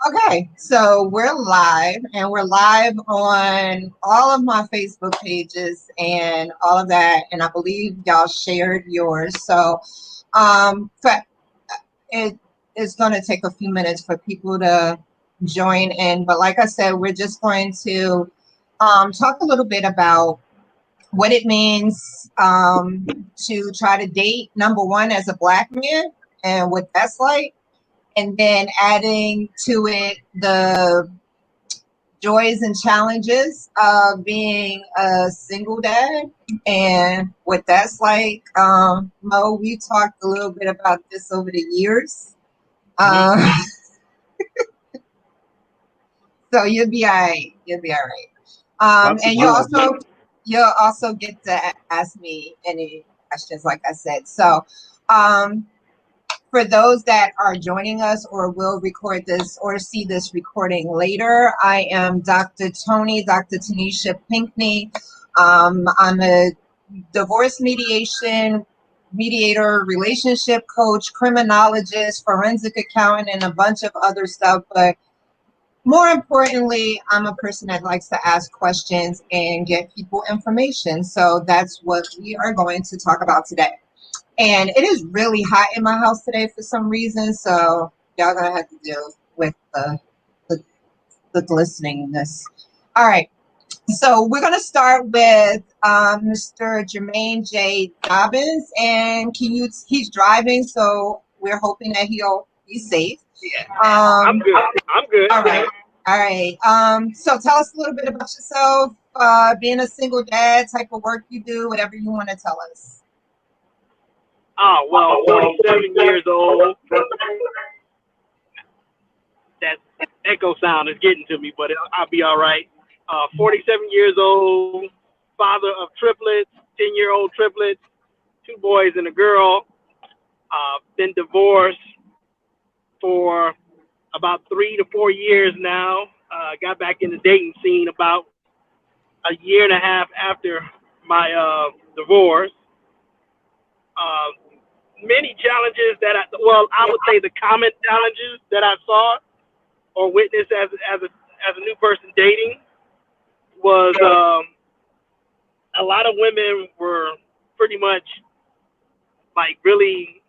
Okay, so we're live, and we're live on all of my Facebook pages and all of that, and I believe y'all shared yours. So, but it is going to take a few minutes for people to join in. But like I said, we're just going to talk a little bit about what it means to try to date, number one, as a Black man, and what that's like, and then adding to it the joys and challenges of being a single dad and what that's like. Mo, we talked a little bit about this over the years. Uh, so you'll be all right. You'll be all right. And you'll also get to ask me any questions, like I said. So for those that are joining us or will record this or see this recording later, I am Dr. Toni, Dr. Tanisha Pinkney. I'm a divorce mediator, relationship coach, criminologist, forensic accountant, and a bunch of other stuff. But more importantly, I'm a person that likes to ask questions and get people information. So that's what we are going to talk about today. And it is really hot in my house today for some reason, so y'all gonna have to deal with the glisteningness. All right, so we're gonna start with Mr. Jermaine J. Dobbins, and he's driving, so we're hoping that he'll be safe. Yeah, I'm good. I'm good. All right. All right. So tell us a little bit about yourself, being a single dad, type of work you do, whatever you want to tell us. Oh, well, 47 years old. That echo sound is getting to me, but I'll be all right. 47 years old, father of triplets, 10-year-old triplets, 2 boys and a girl. Been divorced for about 3 to 4 years now. Got back in the dating scene about a year and a half after my divorce. Many challenges that I would say the common challenges that I saw or witnessed as a new person dating was a lot of women were pretty much like really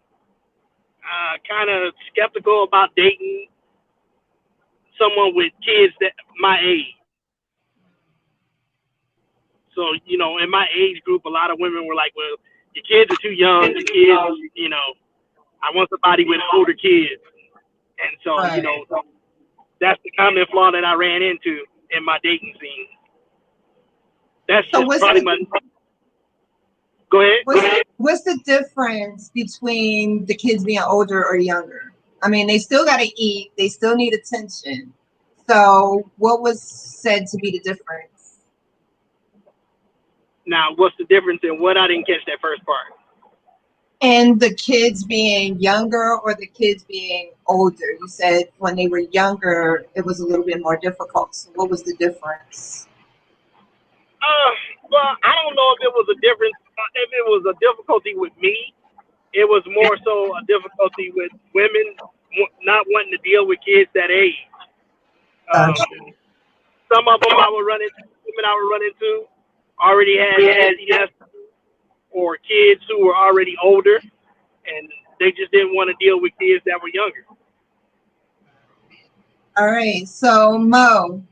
kind of skeptical about dating someone with kids that my age. So, in my age group, a lot of women were like, well, your kids are too young, your kids, I want somebody with older kids. And so, that's the common flaw that I ran into in my dating scene. That's just probably my... Go ahead. What's the difference between the kids being older or younger? I mean, they still got to eat. They still need attention. So what was said to be the difference? Now, what's the difference in what? I didn't catch that first part. And the kids being younger or the kids being older? You said when they were younger, it was a little bit more difficult. So what was the difference? Well, I don't know if it was a difference. If it was a difficulty with me, it was more so a difficulty with women not wanting to deal with kids that age. Some of them women I would run into already had SES or kids who were already older, and they just didn't want to deal with kids that were younger. All right. So, Mo,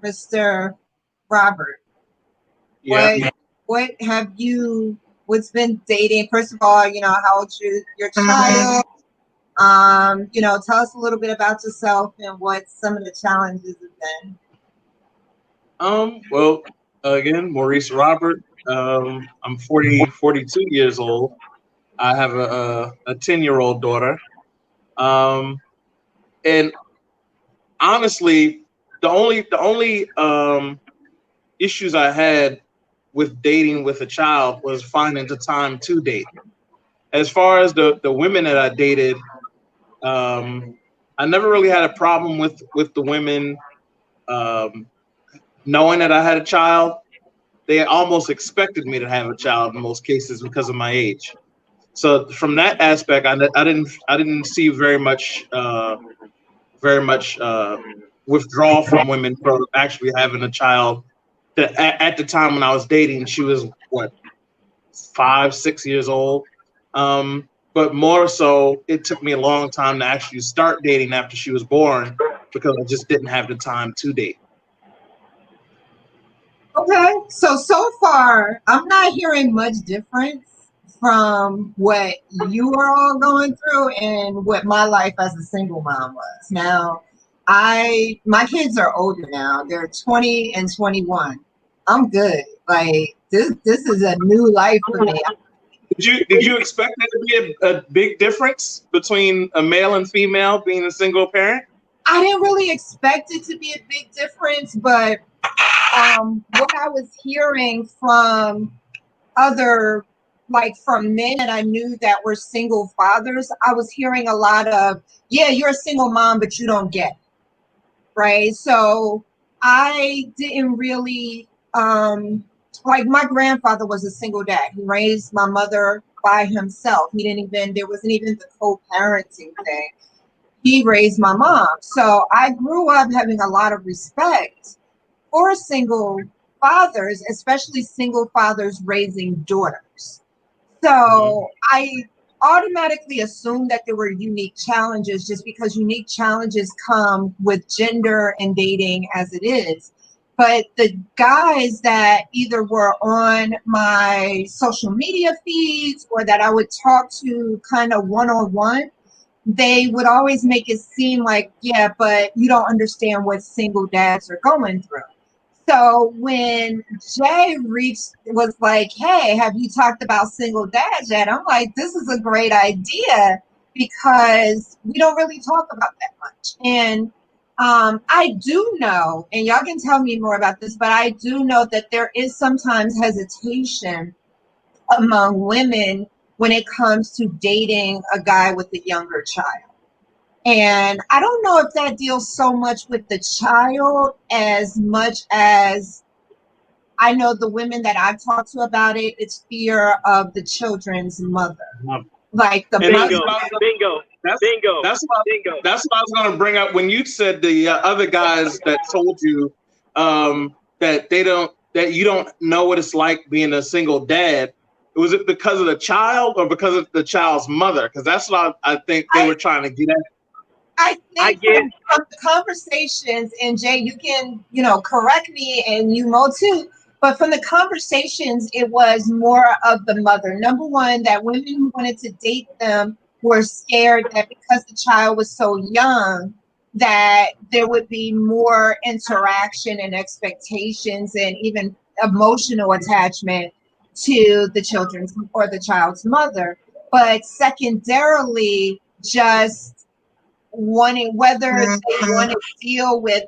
Mr. Robert, what's been dating? First of all, how old's your child? Tell us a little bit about yourself and what some of the challenges have been. Well, again, Maurice Robert. I'm 42 years old. I have a 10-year-old daughter. And honestly, the only issues I had with dating with a child was finding the time to date. As far as the women that I dated, I never really had a problem with the women knowing that I had a child. They almost expected me to have a child in most cases because of my age. So from that aspect, I didn't see very much very much withdraw from women for actually having a child. That at the time when I was dating, she was what, 5, 6 years old. But more so, it took me a long time to actually start dating after she was born because I just didn't have the time to date. Okay, so far, I'm not hearing much difference from what you are all going through and what my life as a single mom was. Now, my kids are older now. They're 20 and 21. I'm good. Like this is a new life for me. Did you expect there to be a big difference between a male and female being a single parent? I didn't really expect it to be a big difference, but what I was hearing from other, like from men that I knew that were single fathers, I was hearing a lot of, yeah, you're a single mom, but you don't get it, right? So I didn't really, like my grandfather was a single dad. He raised my mother by himself. There wasn't even the co-parenting thing. He raised my mom. So I grew up having a lot of respect for single fathers, especially single fathers raising daughters. So I automatically assumed that there were unique challenges just because unique challenges come with gender and dating as it is. But the guys that either were on my social media feeds or that I would talk to kind of one-on-one, they would always make it seem like, yeah, but you don't understand what single dads are going through. So when Jay was like, hey, have you talked about single dads yet? I'm like, this is a great idea because we don't really talk about that much. And I do know, and y'all can tell me more about this, but I do know that there is sometimes hesitation among women when it comes to dating a guy with a younger child. And I don't know if that deals so much with the child as much as I know the women that I've talked to about it, it's fear of the children's mother. Like the bingo, mother. bingo, bingo, bingo. That's what I was going to bring up when you said the other guys that told you that you don't know what it's like being a single dad. Was it because of the child or because of the child's mother? Because that's what I think they were trying to get at. I think from the conversations, and Jay, you can, correct me, and you Mo too, but from the conversations, it was more of the mother. Number one, that women who wanted to date them were scared that because the child was so young, that there would be more interaction and expectations and even emotional attachment to the children's or the child's mother. But secondarily, just wanting whether they want to deal with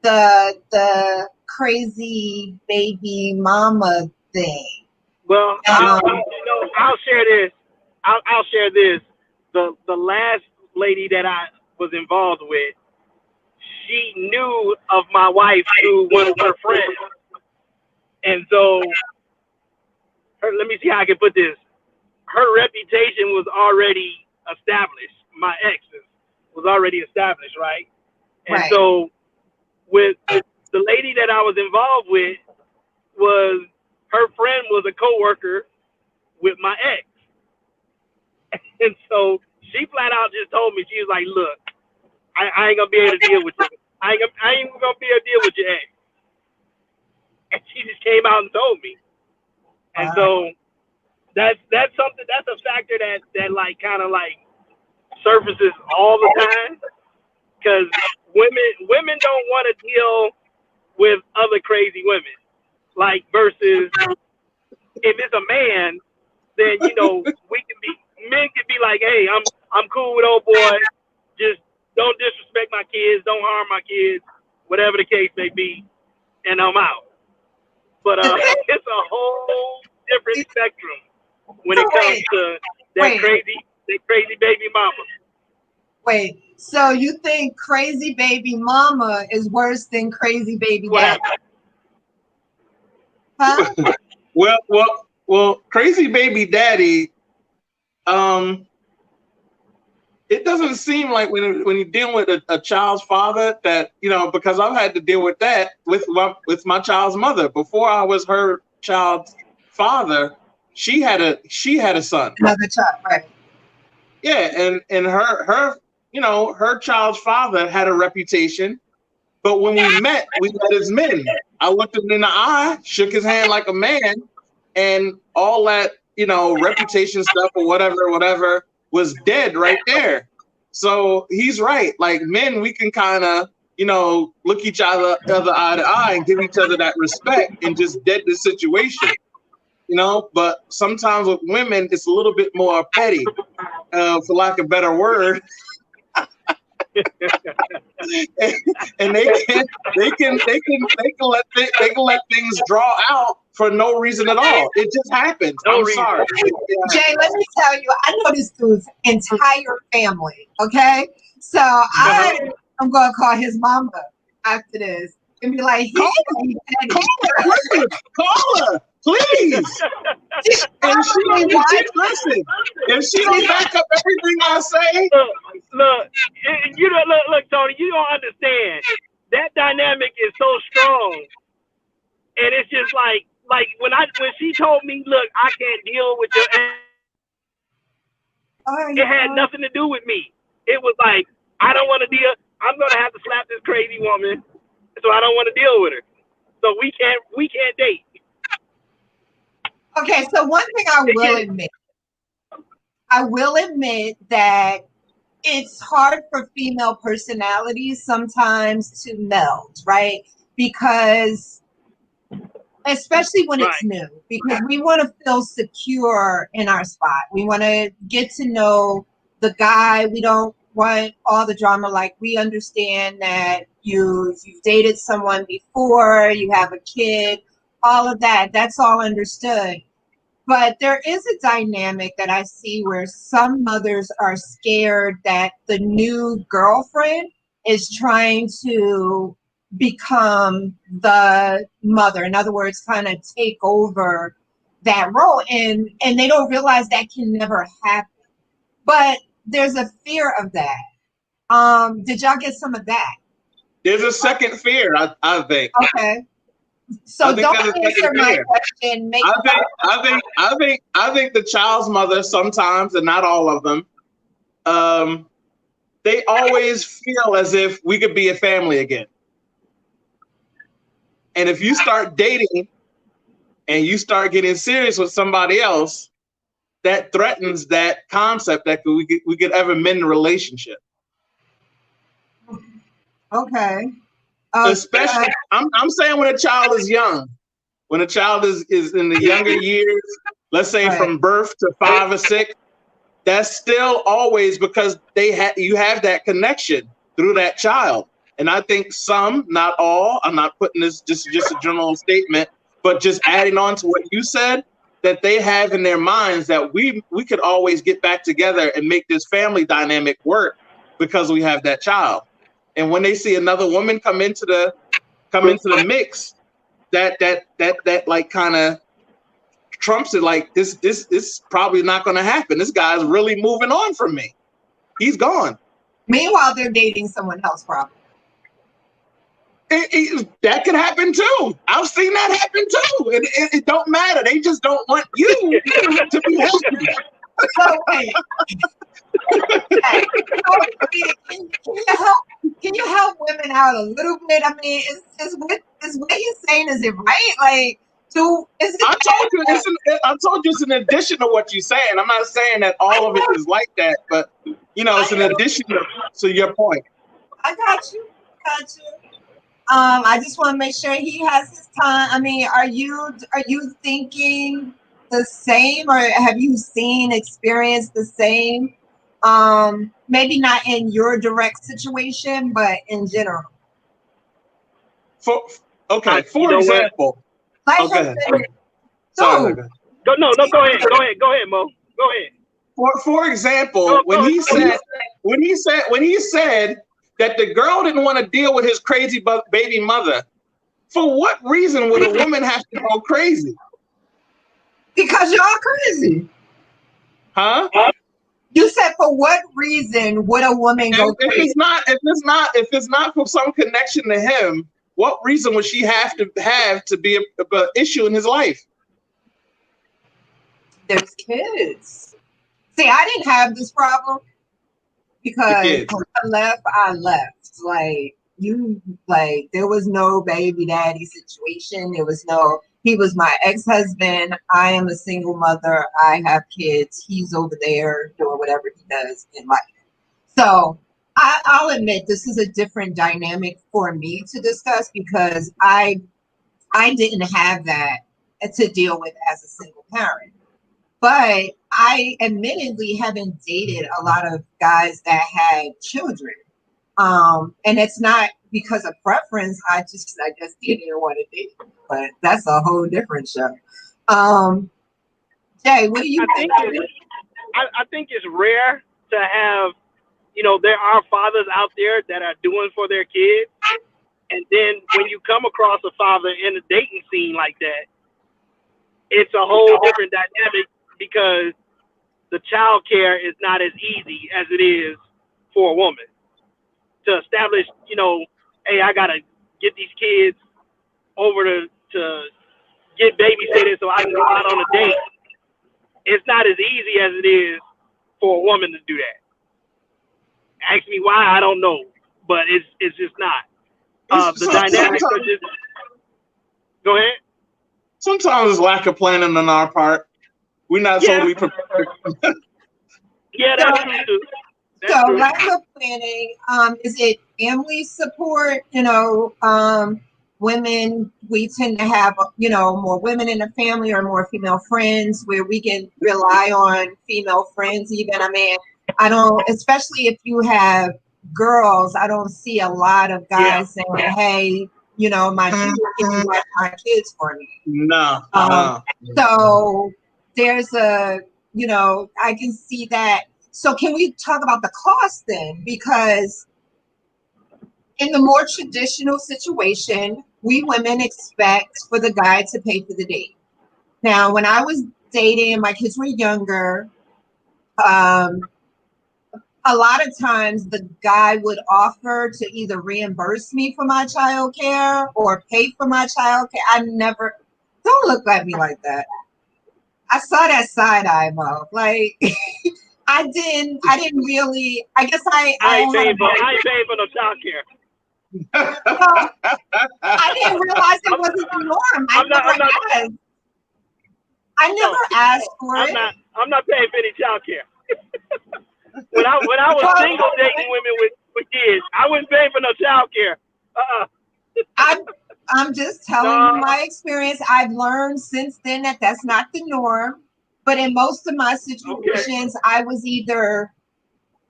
the crazy baby mama thing. Well, I'll share this. I'll share this. The last lady that I was involved with, she knew of my wife through one of her friends, and so let me see how I can put this. Her reputation was already established. My ex's was already established, right? And so with the lady that I was involved with, was her friend was a coworker with my ex. And so she flat out just told me, she was like, look, I ain't gonna be able to deal with you. I ain't gonna be able to deal with your ex. And she just came out and told me. And so that's something, that's a factor that like kind of like surfaces all the time, because women don't want to deal with other crazy women. Like versus if it's a man, then men can be like, hey, I'm cool with old boy. Just don't disrespect my kids, don't harm my kids, whatever the case may be, and I'm out. But it's a whole different spectrum when it comes to that crazy baby mama. Wait, so you think crazy baby mama is worse than crazy baby daddy? Huh? Well, crazy baby daddy. it doesn't seem like when you're dealing with a child's father that, you know, because I've had to deal with that with my child's mother. Before I was her child's father, she had a son. Another child, right? Yeah, and her you know, her child's father had a reputation, but when we met as men. I looked him in the eye, shook his hand like a man, and all that, you know, reputation stuff or whatever was dead right there. So he's right. Like men, we can kind of, you know, look each other eye to eye and give each other that respect and just dead the situation, you know. But sometimes with women, it's a little bit more petty, for lack of a better word. and they can let things draw out for no reason at all. It just happens. I'm sorry. Jay, let me tell you, I know this dude's entire family. Okay, so I'm gonna call his mama after this and be like, call her, please. And listen, if she don't back up everything I say, look, Tony, you don't understand. That dynamic is so strong, and it's just like when she told me, look, I can't deal with your. It had nothing to do with me. It was like, I don't want to deal. I'm gonna have to slap this crazy woman, so I don't want to deal with her. So we can't date. Okay, so one thing I will admit that it's hard for female personalities sometimes to meld, right? Because especially when it's new, because we want to feel secure in our spot. We want to get to know the guy. We don't want all the drama. Like, we understand that you've dated someone before, you have a kid, all of that. That's all understood. But there is a dynamic that I see where some mothers are scared that the new girlfriend is trying to become the mother. In other words, kind of take over that role. And they don't realize that can never happen. But there's a fear of that. Did y'all get some of that? There's a second fear, I think. Okay. So don't answer my question. I think the child's mother sometimes, and not all of them, they always feel as if we could be a family again. And if you start dating and you start getting serious with somebody else, that threatens that concept that we could ever mend the relationship. Okay. Especially, I'm saying when a child is young, when a child is in the younger years, let's say from birth to 5 or 6, that's still always because you have that connection through that child. And I think some, not all, I'm not putting this just a general statement, but just adding on to what you said, that they have in their minds that we could always get back together and make this family dynamic work because we have that child. And when they see another woman come into the mix, that like kind of trumps it. Like this is probably not going to happen. This guy's really moving on from me. He's gone. Meanwhile, they're dating someone else, probably. That could happen too. I've seen that happen too. And it don't matter. They just don't want you to be happy. So wait. Can you help women out a little bit? I mean, is what you're saying, is it right? Like, I told you it's an addition to what you're saying. I'm not saying that all of it is like that, but you know, it's an addition to your point. I got you. I just want to make sure he has his time. I mean, are you thinking the same, or have you experienced the same? Maybe not in your direct situation, but in general. For example. Go ahead, Mo. Go ahead. For example, when he said that the girl didn't want to deal with his crazy baby mother, for what reason would a woman have to go crazy? Because y'all crazy. Huh? You said for what reason would a woman go If crazy? if it's not for some connection to him, what reason would she have to be a issue in his life? There's kids. See, I didn't have this problem because when I left. There was no baby daddy situation. There was no, he was my ex-husband. I am a single mother. I have kids. He's over there doing whatever he does in life. So I'll admit this is a different dynamic for me to discuss because I didn't have that to deal with as a single parent. But I admittedly haven't dated a lot of guys that had children. And it's not because of preference. I just didn't want to date. But that's a whole different show. Jay, what do you think? I think it's rare to have, there are fathers out there that are doing for their kids. And then when you come across a father in a dating scene like that, it's a whole different dynamic because the child care is not as easy as it is for a woman to establish, hey, I got to get these kids over to get babysitted so I can go out on a date. It's not as easy as it is for a woman to do that. Ask me why, I don't know, but it's just not. The dynamics are just. Go ahead. Sometimes it's lack of planning on our part. We're not totally prepared. Yeah, that's true too. So lack of planning. Is it family support? Women, we tend to have, more women in the family or more female friends where we can rely on female friends even. I mean, I don't, especially if you have girls, I don't see a lot of guys saying, hey, my dude, can you watch my kids for me? No. So there's I can see that. So can we talk about the cost then? Because in the more traditional situation, we women expect for the guy to pay for the date. Now, when I was dating, my kids were younger. A lot of times the guy would offer to either reimburse me for my child care or pay for my child care. Don't look at me like that. I saw that side eye, Mo. Like, I didn't really, I guess I ain't paying for no child care. Well, I didn't realize it wasn't the norm. I never asked for it. I'm not paying for any child care. When I was single dating women with kids, I wasn't paying for no child care. I'm just telling you my experience. I've learned since then that that's not the norm. But in most of my situations, I was either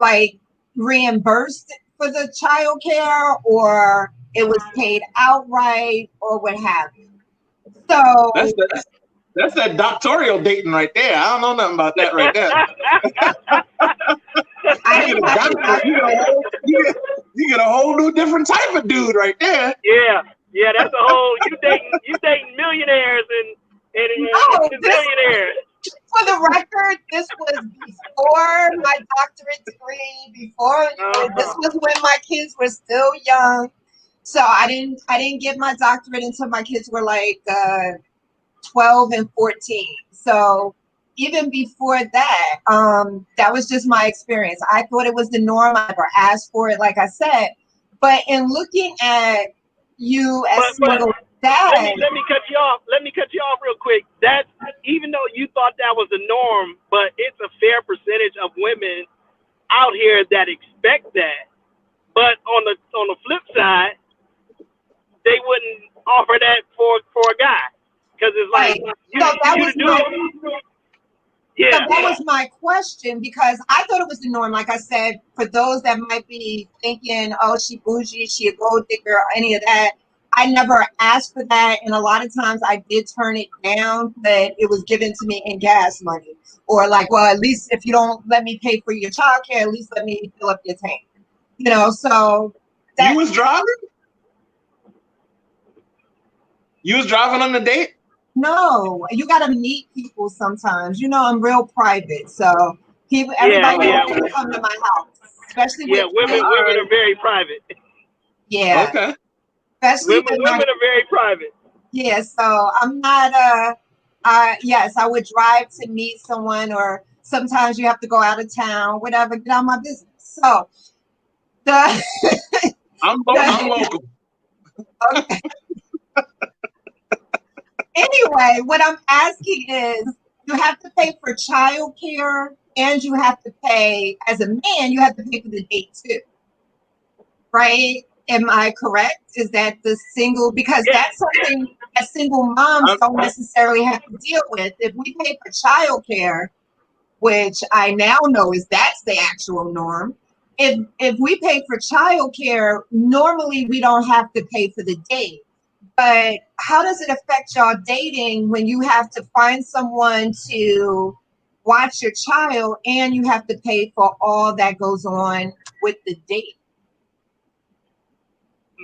like reimbursed for the child care or it was paid outright or what have you. So that's that doctoral dating right there. I don't know nothing about that right there. You get a whole new different type of dude right there. Yeah, that's a whole you dating millionaires and billionaires. For the record, this was before my doctorate degree. This was when my kids were still young. So I didn't get my doctorate until my kids were like 12 and 14. So even before that, that was just my experience. I thought it was the norm. I never asked for it, like I said. But in looking at you as single dad, let me cut you off. Let me cut you off real quick. That even though you thought that was the norm, but it's a fair percentage of women out here that expect that. But on the flip side, they wouldn't offer that for a guy because it's like So that was my question because I thought it was the norm. Like I said, for those that might be thinking, oh, she bougie, she a gold digger, or any of that, I never asked for that. And a lot of times I did turn it down, but it was given to me in gas money. Or like, well, at least if you don't let me pay for your child care, at least let me fill up your tank. So you was driving? You was driving on the date? No, you got to meet people sometimes. I'm real private. So Everybody Yeah. wants to come to my house, especially Yeah, with women papers. are very private. Yeah, Okay. especially with Women are very private. yeah. So I'm not yes, I would drive to meet someone, or sometimes you have to go out of town, whatever, get out of my business. So the, I'm the local. okay. Anyway, what I'm asking is, you have to pay for childcare, and you have to pay, as a man, you have to pay for the date too, right? Am I correct? Is that the single, because Yeah. that's something that single moms I'm, don't necessarily have to deal with. If we pay for childcare, which I now know is that's the actual norm. If we pay for childcare, normally we don't have to pay for the date. But how does it affect y'all dating when you have to find someone to watch your child and you have to pay for all that goes on with the date?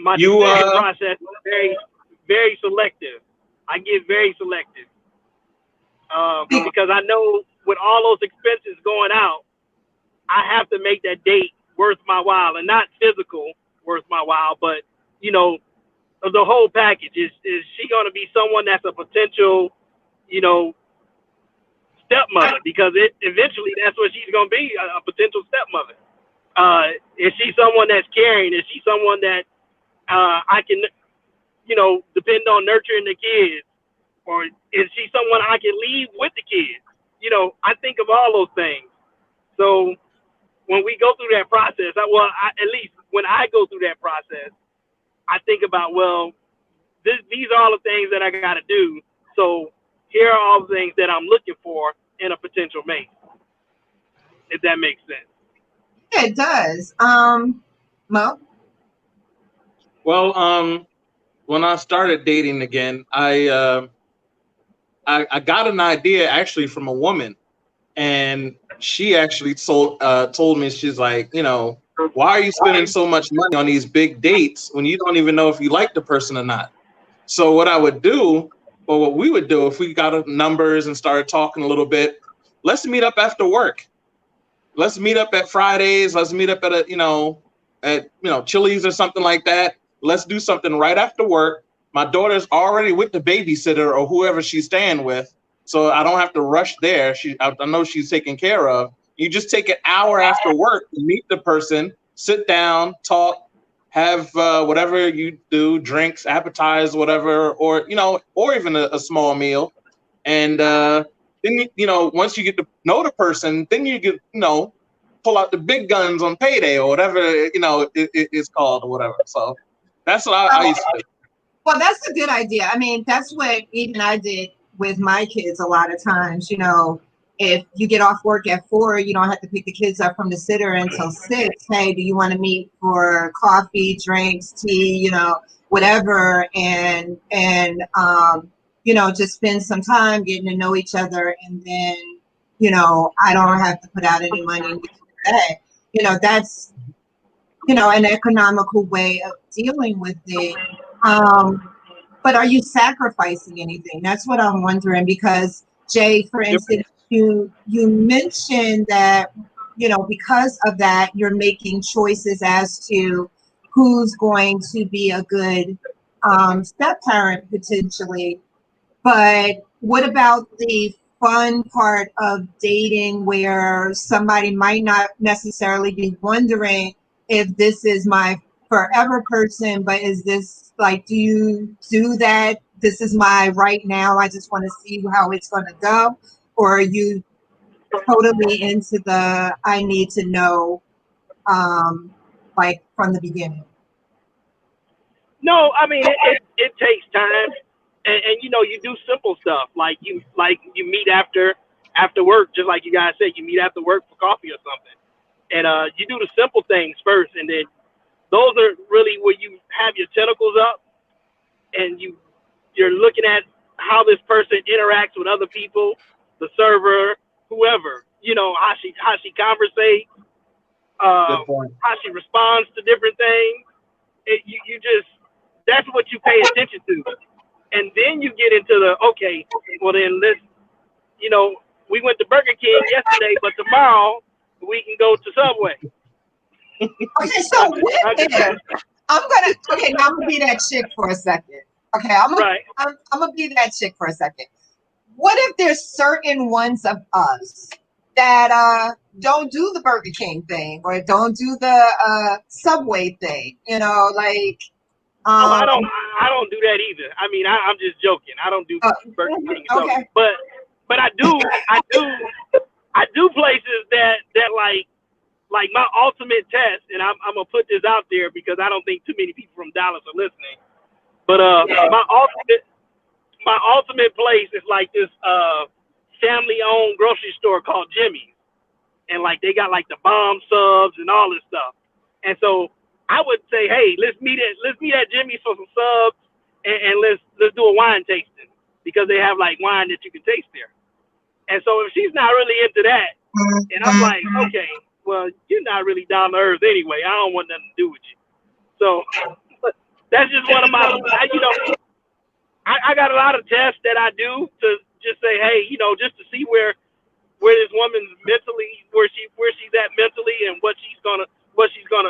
My you decision process is very selective. I get very selective because I know with all those expenses going out, I have to make that date worth my while, and not physical worth my while, but you know, the whole package. Is she going to be someone that's a potential, you know, stepmother? Because eventually that's what she's going to be, a potential stepmother. Is she someone that's caring? Is she someone that I can, you know, depend on nurturing the kids? Or is she someone I can leave with the kids? You know, I think of all those things. So when we go through that process, at least when I go through that process, I think about, well, these are all the things that I got to do. So here are all the things that I'm looking for in a potential mate, if that makes sense. Yeah, it does. Mo? Well, when I started dating again, I got an idea actually from a woman, and she actually told me, she's like, you know, why are you spending so much money on these big dates when you don't even know if you like the person or not? So what I would do, or what we would do, if we got numbers and started talking a little bit, let's meet up after work. Let's meet up at Fridays. Let's meet up at Chili's or something like that. Let's do something right after work. My daughter's already with the babysitter or whoever she's staying with, so I don't have to rush there. I know she's taken care of. You just take an hour after work to meet the person, sit down, talk, have whatever you do, drinks, appetize, whatever, or even a small meal, and then once you get to know the person, then you get pull out the big guns on payday or whatever it's called or whatever. So that's what I used to do. Well, that's a good idea. I mean, that's what even I did with my kids a lot of times. You know, if you get off work at 4, you don't have to pick the kids up from the sitter until 6. Hey, do you want to meet for coffee, drinks, tea, whatever, and just spend some time getting to know each other, and then I don't have to put out any money for that. That's an economical way of dealing with it. But are you sacrificing anything? That's what I'm wondering, because Jay, for instance, you mentioned that, because of that, you're making choices as to who's going to be a good step parent potentially. But what about the fun part of dating where somebody might not necessarily be wondering if this is my forever person, but is this like, do you do that? This is my right now. I just want to see how it's going to go. Or are you totally into the, I need to know, like from the beginning? No, I mean it takes time, and you do simple stuff like you meet after work, just like you guys said, you meet after work for coffee or something, and you do the simple things first, and then those are really where you have your tentacles up, and you're looking at how this person interacts with other people, the server, whoever, how she conversates, Good point. how she responds to different things. You just, that's what you pay attention to, and then you get into the, okay, well then let's, we went to Burger King yesterday, but tomorrow we can go to Subway. Okay, so wait there. Okay, now I'm gonna be that chick for a second. Okay, I'm gonna be that chick for a second. What if there's certain ones of us that don't do the Burger King thing or don't do the Subway thing? You know, like I don't do that either. I mean, I'm just joking. I don't do Burger King stuff. Okay. But I do places that like my ultimate test, and I'm gonna put this out there because I don't think too many people from Dallas are listening. But my ultimate place is like this family-owned grocery store called Jimmy's, and like they got like the bomb subs and all this stuff. And so I would say, hey, let's meet at Jimmy's for some subs, and let's do a wine tasting because they have like wine that you can taste there. And so if she's not really into that, and I'm like, okay, well, you're not really down to earth anyway. I don't want nothing to do with you. So that's just one of my, I got a lot of tests that I do to just say, hey, just to see where this woman's mentally, where she's at mentally, and what she's gonna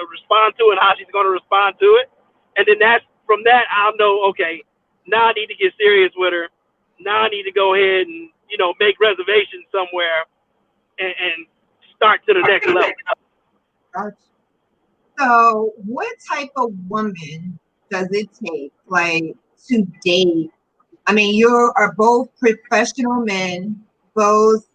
respond to, and how she's gonna respond to it. And then from that I'll know, okay, now I need to get serious with her. Now I need to go ahead and make reservations somewhere and start to the next level. So what type of woman does it take, like, to date? I mean, you are both professional men, both,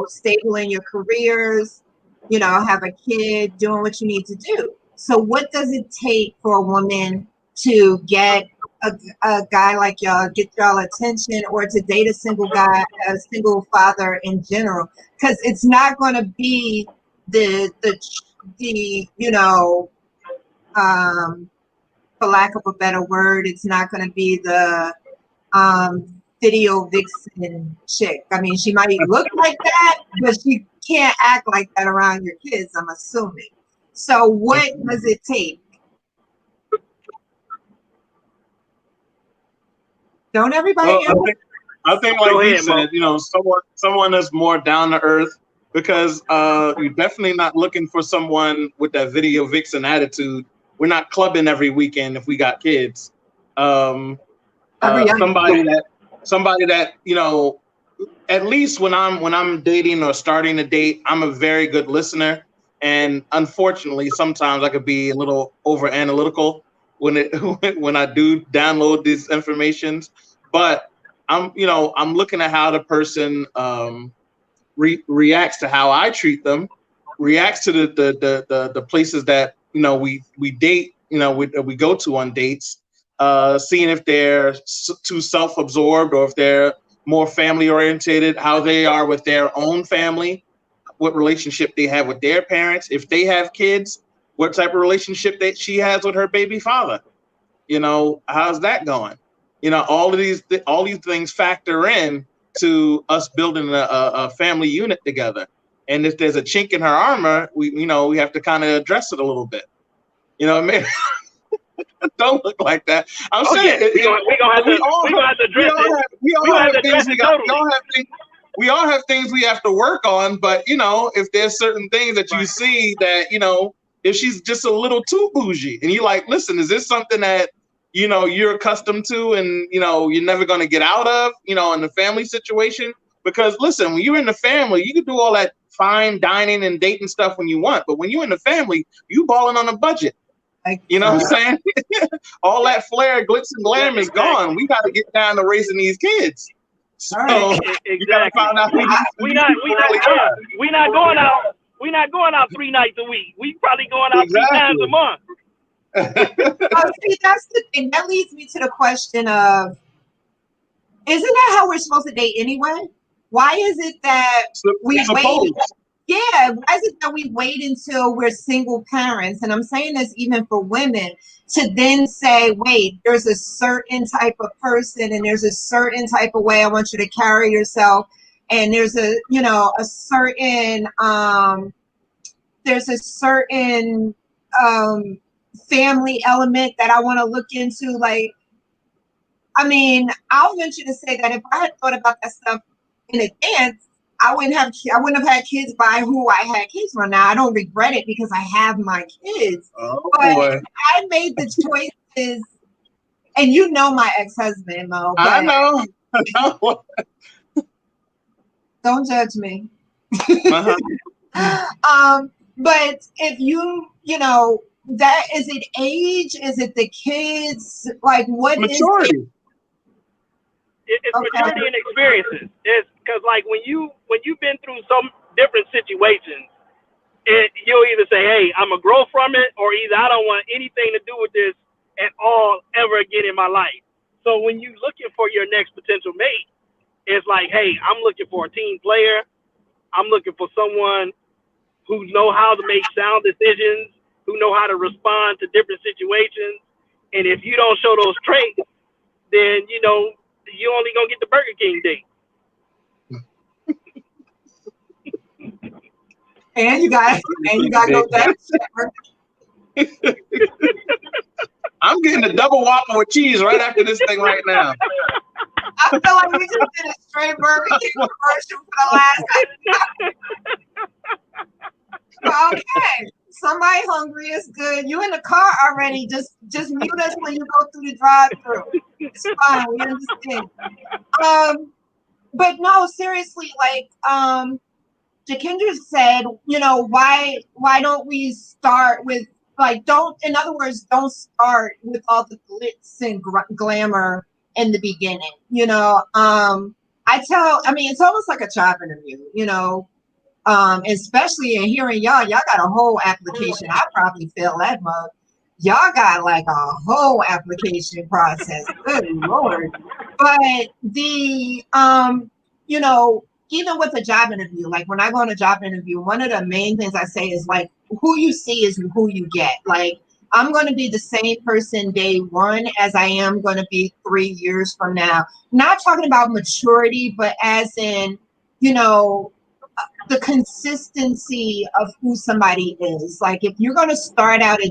stable in your careers, have a kid, doing what you need to do. So what does it take for a woman to get a guy like y'all, get y'all attention, or to date a single guy, a single father in general? Because it's not going to be the for lack of a better word, it's not going to be the video vixen chick. I mean, she might look like that, but she can't act like that around your kids, I'm assuming. So what does it take? Don't everybody I think like you said, someone that's more down to earth, because you're definitely not looking for someone with that video vixen attitude. We're not clubbing every weekend if we got kids. Somebody that at least when I'm dating or starting a date, I'm a very good listener, and unfortunately sometimes I could be a little over analytical when I do download these informations. But I'm looking at how the person reacts to how I treat them, reacts to the places that we date, we go to on dates, seeing if they're too self-absorbed or if they're more family oriented, how they are with their own family, what relationship they have with their parents, if they have kids, what type of relationship that she has with her baby father. How's that going? All these things factor in to us building a family unit together. And if there's a chink in her armor, we have to kind of address it a little bit. Don't look like that. I'm saying we all have things we have to work on. But if there's certain things that you see that if she's just a little too bougie, and you're like, listen, is this something that you're accustomed to, and you're never going to get out of, in the family situation? Because listen, when you're in the family, you can do all that fine dining and dating stuff when you want, but when you're in the family, you balling on a budget. You know what I'm saying? All that flair, glitz, and glam is gone. We got to get down to raising these kids. So you got to find out. We're not going out. We're not going out 3 nights a week. We probably going out 3 times a month. See, that's the thing. That leads me to the question of, isn't that how we're supposed to date anyway? Why is it that we wait? Yeah, why is it that we wait until we're single parents? And I'm saying this even for women, to then say, wait, there's a certain type of person, and there's a certain type of way I want you to carry yourself, and there's a certain family element that I want to look into. Like, I mean, I'll venture to say that if I had thought about that stuff in advance, I wouldn't have had kids by who I had kids from. Now I don't regret it because I have my kids. Oh but boy. I made the choices, and you know my ex-husband, Mo. I know. Don't judge me. Uh-huh. But if you know, that is it age? Is it the kids? Like what Maturity. is it? It's maturity and experiences. It's because like when you've been through some different situations, you'll either say, hey, I'm gonna grow from it, or either I don't want anything to do with this at all ever again in my life. So when you looking for your next potential mate, it's like, hey, I'm looking for a team player. I'm looking for someone who know how to make sound decisions, who know how to respond to different situations. And if you don't show those traits, then you know you only gonna get the Burger King date. And you got no depth. I'm getting a double Whopper with cheese right after this thing right now. I feel like we just did a straight Burger King commercial for the last. Okay, somebody hungry is good. You in the car already? Just mute us when you go through the drive-through. It's fine. We understand. But no, seriously, like Jakendra said, you know, why don't we start with like in other words, don't start with all the glitz and glamour in the beginning. You know, I mean, it's almost like a job interview, you know, especially in hearing y'all got a whole application. I probably fail that mug. Y'all got like a whole application process. Good Lord. But the, you know, even with a job interview, like when I go on a job interview, one of the main things I say is like, who you see is who you get. Like, I'm going to be the same person day one as I am going to be 3 years from now. Not talking about maturity, but as in, you know, the consistency of who somebody is. Like, if you're going to start out a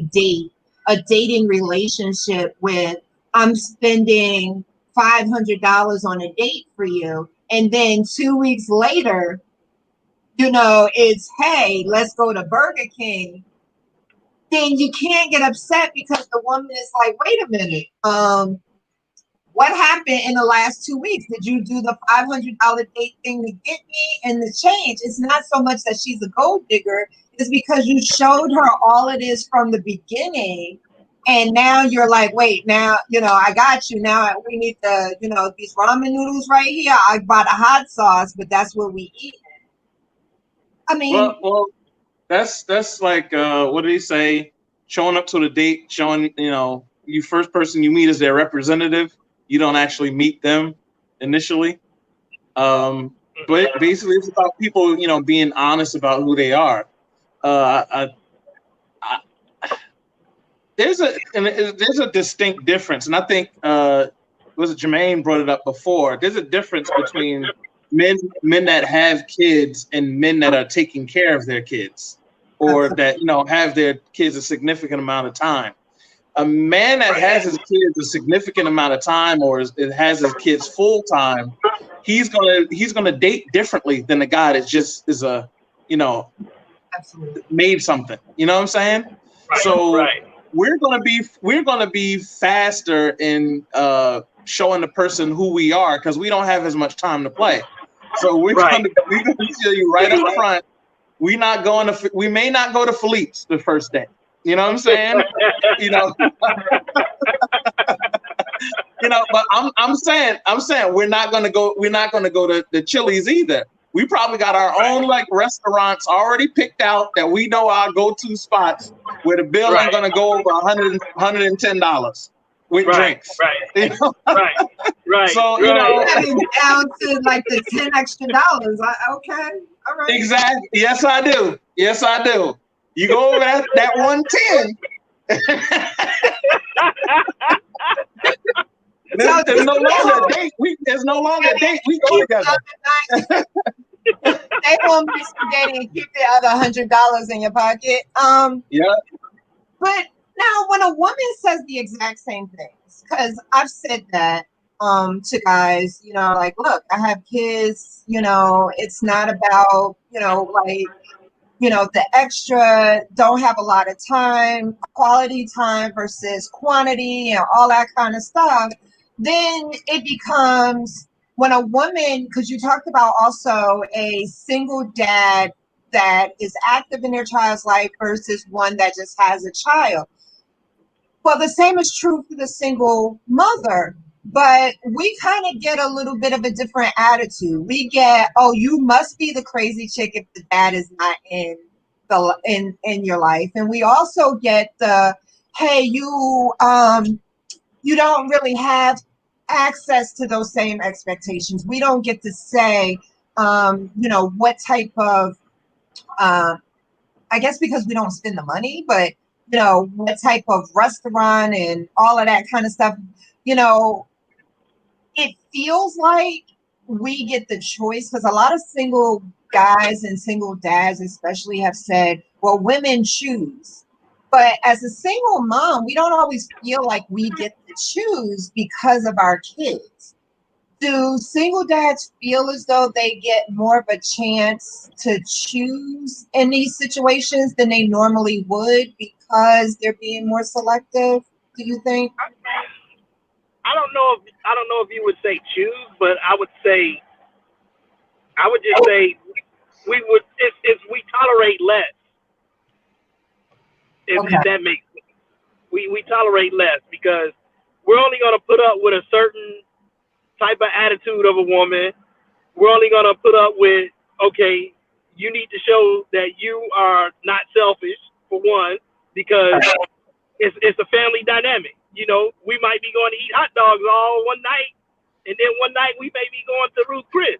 dating relationship with, I'm spending $500 on a date for you, and then 2 weeks later, you know, it's, hey, let's go to Burger King, then you can't get upset because the woman is like, wait a minute, what happened in the last 2 weeks? Did you do the $500 date thing to get me and the change? It's not so much that she's a gold digger. It's because you showed her all it is from the beginning. And now you're like, wait, now, you know, I got you. Now we need the, you know, these ramen noodles right here. I bought a hot sauce, but that's what we eat. I mean, well, that's like what did he say? Showing up to the date, showing, you know, you first person you meet is their representative. You don't actually meet them initially. But basically, it's about people, you know, being honest about who they are. There's a distinct difference, and I think was it Jermaine brought it up before. There's a difference between men that have kids and men that are taking care of their kids, or that, you know, have their kids a significant amount of time. A man that has his kids a significant amount of time, or has his kids full time, he's gonna date differently than the guy that just is a, you know, absolutely made something. You know what I'm saying? Right, so right. we're gonna be faster in showing the person who we are, because we don't have as much time to play. So we're gonna tell you right up front, we may not go to Philippe's the first day. You know what I'm saying? You know, you know. But I'm saying we're not gonna go to the Chili's either. We probably got our own like restaurants already picked out that we know our go-to spots where the bill ain't gonna go over $110 with drinks. Right. You know? Right. So you know, down to like the $10 extra. Okay, all right. Exactly. Yes, I do. You go over that 110. There's no longer a date. There's no longer a date. We go together. They won't be spaghetti and keep the other $100 in your pocket. Yeah. But now, when a woman says the exact same things, because I've said that, to guys, you know, like, look, I have kids, you know, it's not about, you know, like, you know, the extra, don't have a lot of time, quality time versus quantity and all that kind of stuff, then it becomes when a woman, because you talked about also a single dad that is active in their child's life versus one that just has a child. Well, the same is true for the single mother, but we kind of get a little bit of a different attitude. We get, oh, you must be the crazy chick if the dad is not in your life, and we also get the, hey, you don't really have access to those same expectations. We don't get to say, you know, what type of I guess because we don't spend the money, but you know, what type of restaurant and all of that kind of stuff, you know, it feels like we get the choice because a lot of single guys and single dads especially have said, well, women choose. But as a single mom, we don't always feel like we get to choose because of our kids. Do single dads feel as though they get more of a chance to choose in these situations than they normally would because they're being more selective? Do you think? I don't know if you would say choose, but I would just say we would if we tolerate less. If that makes sense. We tolerate less because we're only gonna put up with a certain type of attitude of a woman. We're only gonna put up with, okay, you need to show that you are not selfish for one, because it's a family dynamic. You know, we might be going to eat hot dogs all one night, and then one night we may be going to Ruth Chris.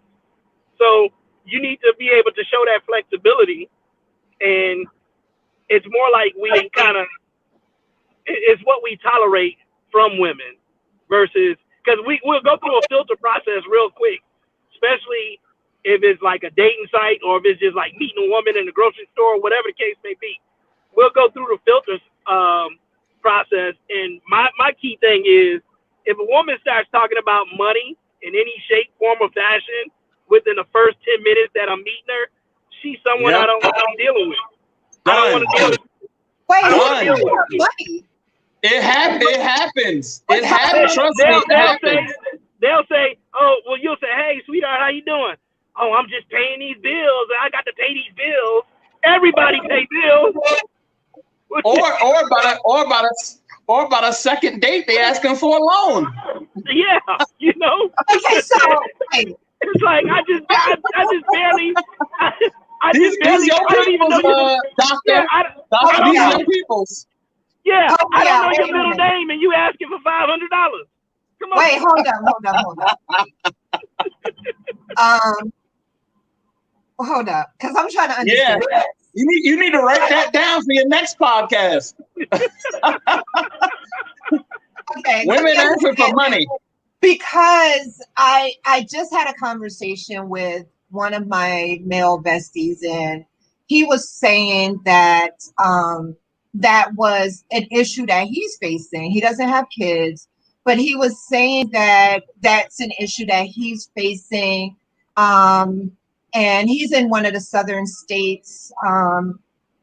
So you need to be able to show that flexibility, and it's more like we kind of, it's what we tolerate from women versus, because we'll go through a filter process real quick, especially if it's like a dating site or if it's just like meeting a woman in the grocery store, whatever the case may be. We'll go through the filters process. And my key thing is, if a woman starts talking about money in any shape, form, or fashion within the first 10 minutes that I'm meeting her, she's someone I don't want to be dealing with. I don't want to deal with. Wait, I don't want to deal with money. It happens. It happens. Trust me, it happens. They'll say, oh, well, you'll say, hey, sweetheart, how you doing? Oh, I'm just paying these bills. I got to pay these bills. Everybody pay bills. Or about a second date, they asking for a loan. Yeah, you know. Okay, so it's like I just barely. These your peoples, doctor. Doctor, these your peoples. Yeah, I don't know your middle name, and you asking for $500. Come on. Wait, hold up. Hold up, because I'm trying to understand. Yeah, you need to write that down for your next podcast. Okay, women asking for money. Because I just had a conversation with one of my male besties, and he was saying that that was an issue that he's facing. He doesn't have kids, but he was saying that that's an issue that he's facing. And he's in one of the southern states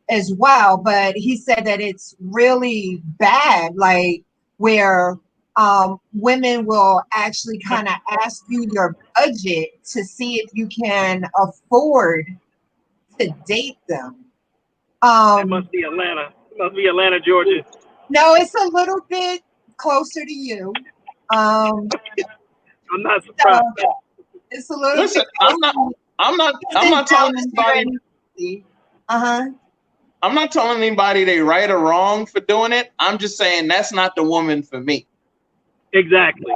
as well. But he said that it's really bad, like where women will actually kind of ask you your budget to see if you can afford to date them. It must be Atlanta. It must be Atlanta, Georgia. No, it's a little bit closer to you. I'm not surprised. It's a little. Listen, bit I'm not telling anybody. I'm not telling anybody they right or wrong for doing it. I'm just saying that's not the woman for me. Exactly.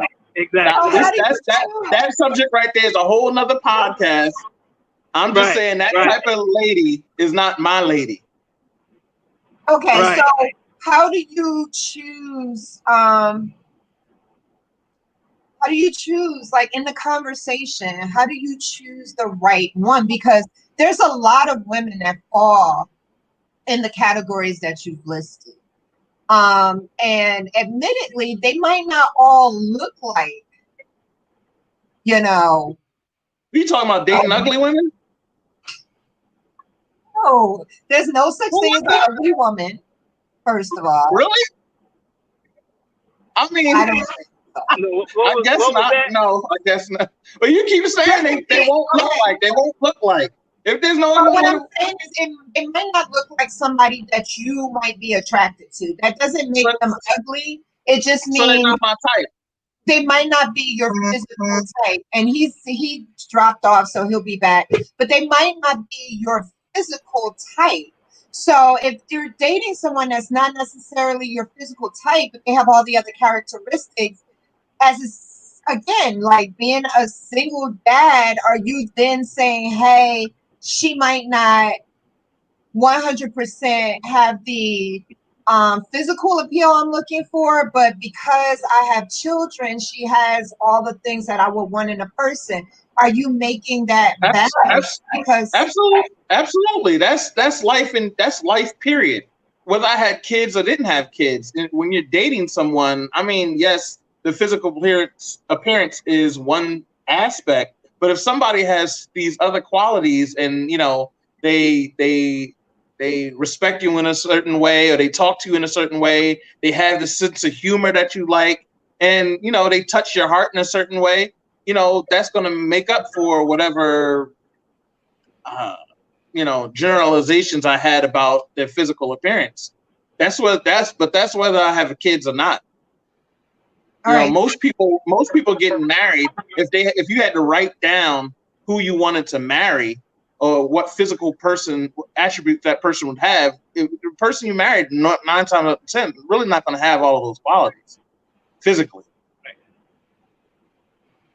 Now, that subject right there is a whole nother podcast. I'm just saying that type of lady is not my lady. Okay, so how do you choose? How do you choose, like in the conversation? How do you choose the right one? Because there's a lot of women that fall in the categories that you've listed. And admittedly, they might not all look like you know. Are you talking about dating ugly women? No, there's no such thing as an ugly woman, first of all. Really? I mean, I don't think so. I guess not. No, I guess not. But you keep saying they won't look like. They won't look like. If there's no But ugly what I'm women, saying is it might not look like somebody that you might be attracted to. That doesn't make them ugly. It just so they're means not my type. they might not be your physical type. And he dropped off, so he'll be back. But they might not be your physical type. So if you're dating someone that's not necessarily your physical type, but they have all the other characteristics, again, like being a single dad, are you then saying, hey, she might not 100% have the physical appeal I'm looking for, but because I have children, she has all the things that I would want in a person. Are you making that balance? Because absolutely, that's life, and that's life. Period. Whether I had kids or didn't have kids, when you're dating someone, I mean, yes, the physical appearance is one aspect, but if somebody has these other qualities, and they respect you in a certain way, or they talk to you in a certain way, they have the sense of humor that you like, and they touch your heart in a certain way, that's going to make up for whatever generalizations I had about their physical appearance. That's whether I have kids or not. Most people getting married, if you had to write down who you wanted to marry or what physical attribute that person would have, the person you married 9 times out of 10 really not going to have all of those qualities physically.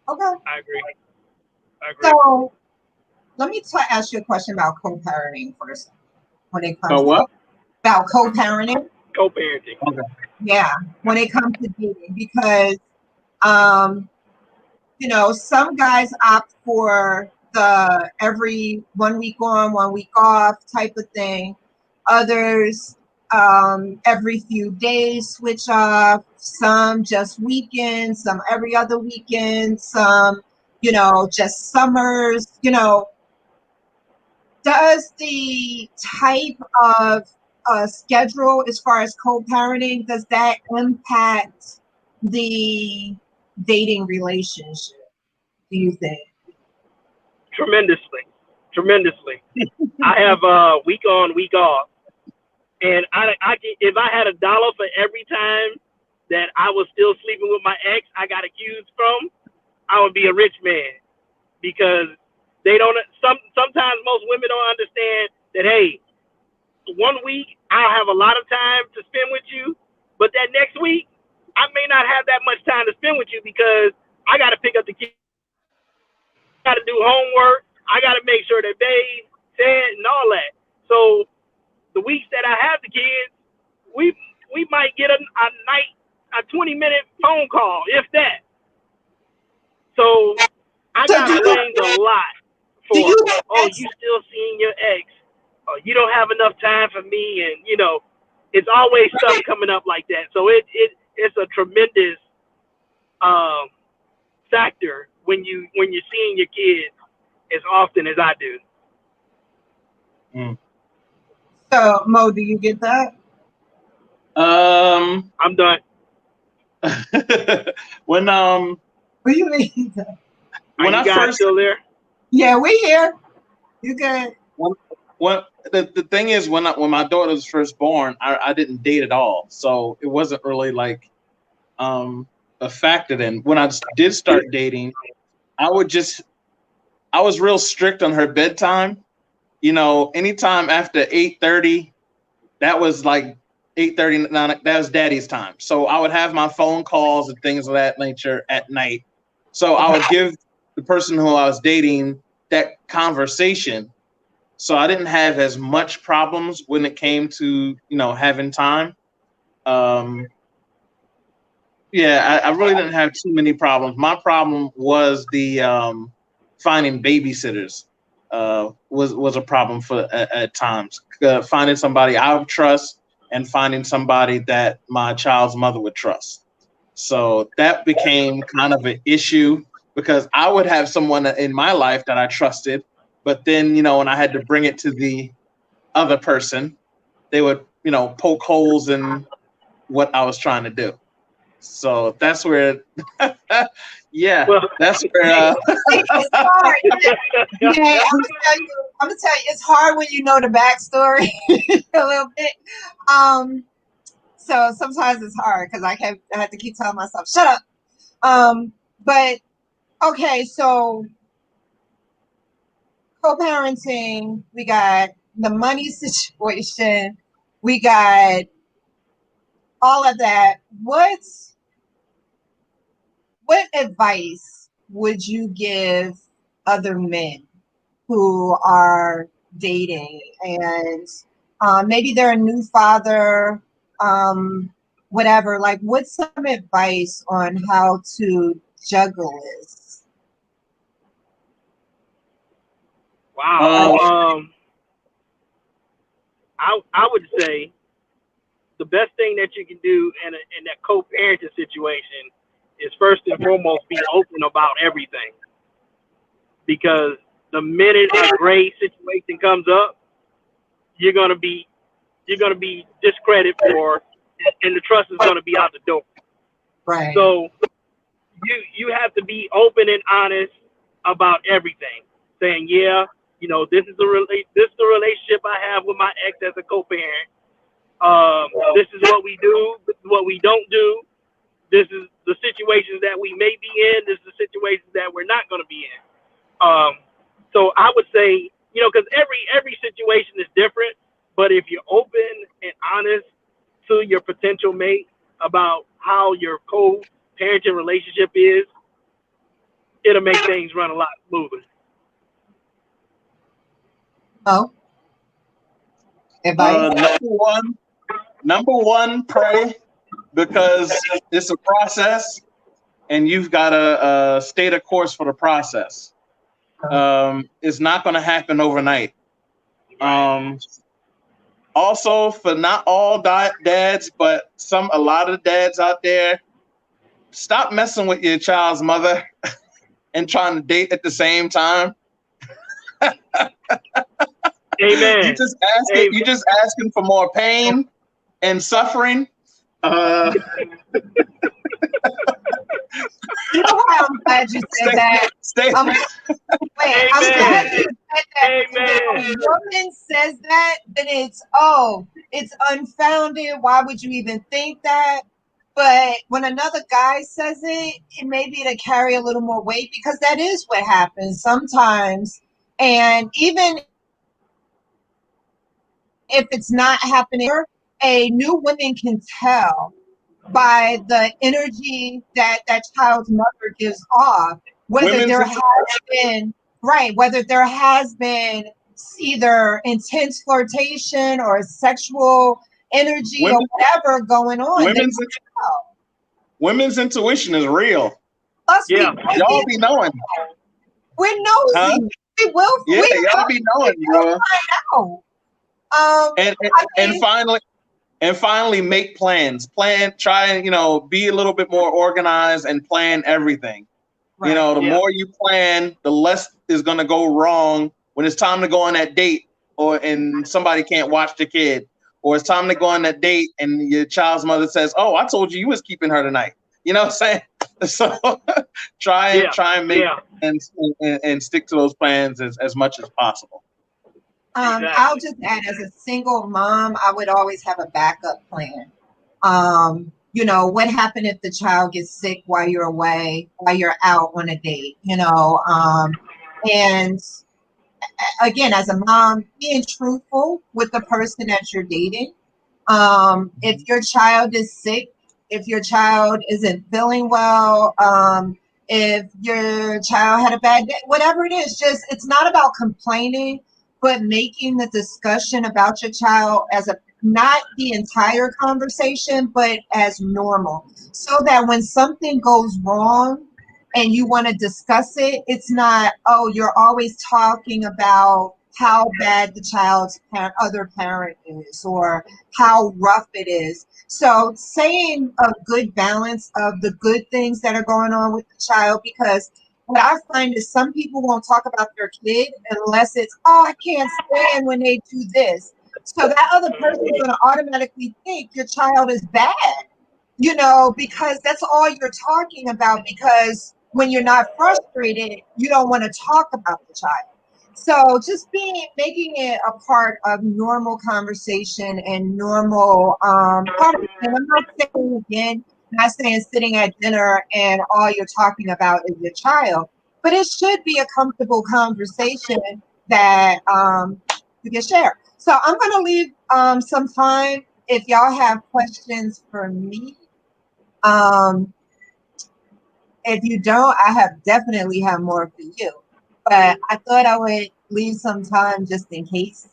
Okay. I agree. So let me ask you a question about co-parenting first. When it comes about co-parenting. Co-parenting. Okay. Yeah, when it comes to dating, because some guys opt for the every 1 week on, 1 week off type of thing. Others every few days switch off. Some just weekends. Some every other weekend. Some just summers. Does the type of schedule as far as co-parenting, does that impact the dating relationship, do you think? Tremendously. I have week on, week off, and if I had $1 for every time that I was still sleeping with my ex I got accused from, I would be a rich man, because they don't. Sometimes most women don't understand that. Hey, 1 week I'll have a lot of time to spend with you, but that next week I may not have that much time to spend with you because I got to pick up the kids, got to do homework, I got to make sure that they fed and all that. So the weeks that I have the kids, we might get a 20-minute phone call, if that. So I got blamed a lot for, you still seeing your ex, you don't have enough time for me, and it's always stuff coming up like that. So it's a tremendous factor when you're seeing your kids as often as I do. So Mo, do you get that? I'm done. When What do you mean? When I first still there? Yeah, we here. You good? The thing is, when my daughter was first born, I didn't date at all, so it wasn't really like a factor. Then when I did start dating, I was real strict on her bedtime. Anytime after 8:30, that was like 8:30, that was daddy's time. So I would have my phone calls and things of that nature at night. So I would give the person who I was dating that conversation. So I didn't have as much problems when it came to, having time. I really didn't have too many problems. My problem was the finding babysitters was a problem at times. Finding somebody I would trust and finding somebody that my child's mother would trust. So that became kind of an issue because I would have someone in my life that I trusted, but then, when I had to bring it to the other person, they would, poke holes in what I was trying to do. So that's where, yeah, Well, that's where. It's hard. Yeah, I'm gonna tell you, it's hard when you know the backstory a little bit. So sometimes it's hard because I have to keep telling myself, shut up. But okay, so co-parenting, we got the money situation, we got all of that. What advice would you give other men who are dating and maybe they're a new father, whatever? Like, what's some advice on how to juggle this? wow. I would say the best thing that you can do in that co-parenting situation is first and foremost be open about everything. Because the minute a gray situation comes up, you're gonna be discredited for, and the trust is gonna be out the door. Right. So you have to be open and honest about everything, saying, yeah, this is the relationship I have with my ex as a co-parent. This is what we do. This is what we don't do. This is the situations that we may be in. This is the situations that we're not going to be in. So I would say, because every situation is different. But if you're open and honest to your potential mate about how your co-parenting relationship is, it'll make things run a lot smoother. Oh, advice? Number one, pray, because it's a process, and you've got to stay the course for the process. It's not going to happen overnight. Also, for not all dads, but a lot of dads out there, stop messing with your child's mother and trying to date at the same time. Amen. You just asking for more pain and suffering. You know why I'm glad you said that? I'm glad you said that. When a woman says that, then it's unfounded. Why would you even think that? But when another guy says it, it may be to carry a little more weight, because that is what happens sometimes. And even if it's not happening, a new woman can tell by the energy that child's mother gives off, whether there has been either intense flirtation or sexual energy or whatever going on. Women's intuition is real. Y'all be knowing. We're nosy. Huh? We will. Yeah, y'all be knowing, bro. And finally, make plans. Try and be a little bit more organized and plan everything. Right. The more you plan, the less is going to go wrong when it's time to go on that date, and somebody can't watch the kid, or it's time to go on that date and your child's mother says, "Oh, I told you was keeping her tonight." You know what I'm saying? So try and make plans and stick to those plans as much as possible. Exactly. I'll just add, as a single mom, I would always have a backup plan. What happened if the child gets sick while you're away, while you're out on a date, and again, as a mom, being truthful with the person that you're dating. If your child is sick, if your child isn't feeling well, if your child had a bad day, whatever it is, it's not about complaining, but making the discussion about your child as not the entire conversation, but as normal, so that when something goes wrong and you want to discuss it, it's not, oh, you're always talking about how bad the child's other parent is or how rough it is. So saying a good balance of the good things that are going on with the child, because what I find is some people won't talk about their kid unless it's, oh, I can't stand when they do this. So that other person is going to automatically think your child is bad, because that's all you're talking about. Because when you're not frustrated, you don't want to talk about the child. So just making it a part of normal conversation and normal conversation. I'm not saying again, not saying sitting at dinner and all you're talking about is your child, but it should be a comfortable conversation that you can share. So I'm going to leave some time if y'all have questions for me. If you don't, I definitely have more for you. But I thought I would leave some time just in case.